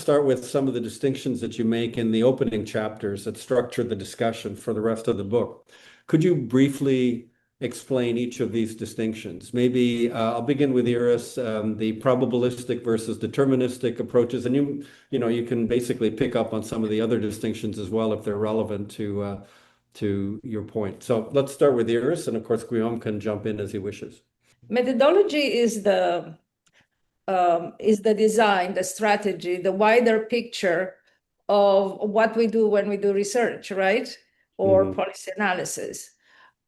start with some of the distinctions that you make in the opening chapters that structure the discussion for the rest of the book. Could you briefly explain each of these distinctions? Maybe I'll begin with Iris, the probabilistic versus deterministic approaches, and you can basically pick up on some of the other distinctions as well if they're relevant to your point. So let's start with Iris, and of course Guillaume can jump in as he wishes. Methodology is the design, the strategy, the wider picture of what we do when we do research, right? Or policy analysis.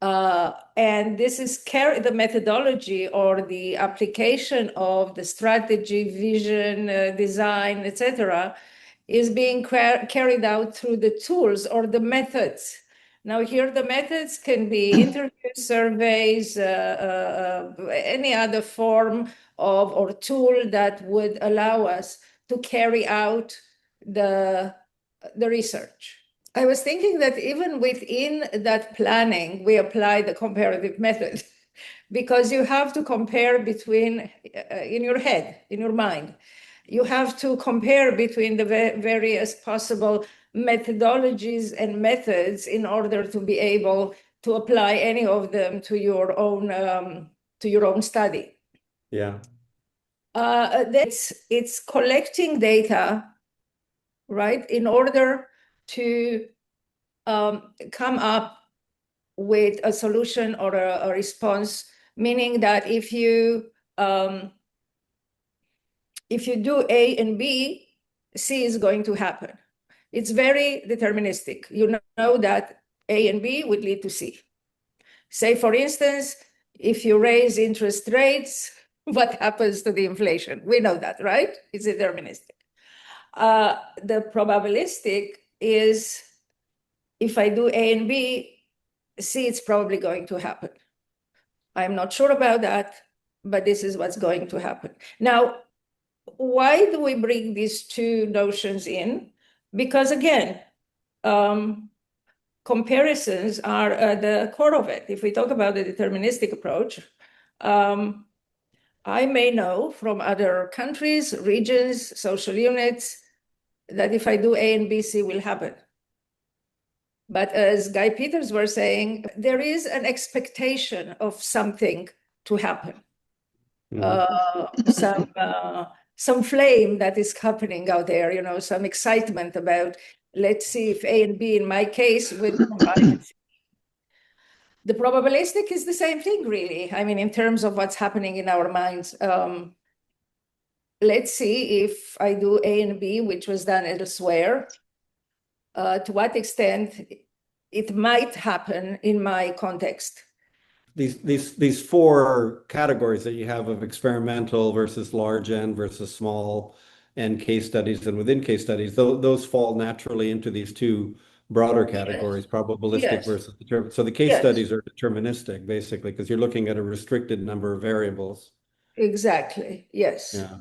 And this is the methodology or the application of the strategy, vision, design, etc., is being carried out through the tools or the methods. Now here the methods can be interviews, surveys, any other form of or tool that would allow us to carry out the research. I was thinking that even within that planning, we apply the comparative method because you have to compare between, in your head, in your mind, you have to compare between the various possible methodologies and methods in order to be able to apply any of them to your own study. Yeah. It's collecting data, right, in order to come up with a solution or a response, meaning that if you do A and B, C is going to happen. It's very deterministic. You know that A and B would lead to C. Say, for instance, if you raise interest rates, what happens to the inflation? We know that, right? It's deterministic. The probabilistic is if I do A and B, C, it's probably going to happen. I'm not sure about that, but this is what's going to happen. Now, why do we bring these two notions in? Because again, comparisons are at the core of it. If we talk about the deterministic approach, I may know from other countries, regions, social units, that if I do A and B, C will happen. But as Guy Peters were saying, there is an expectation of something to happen. Some flame that is happening out there, some excitement about, let's see if A and B in my case will combine. The probabilistic is the same thing, really. I mean, in terms of what's happening in our minds. Let's see if I do A and B, which was done elsewhere, to what extent it might happen in my context. These four categories that you have of experimental versus large N versus small N case studies, and within case studies, those fall naturally into these two broader categories, probabilistic versus deterministic. So the case studies are deterministic, basically, because you're looking at a restricted number of variables. Exactly, yes. Yeah.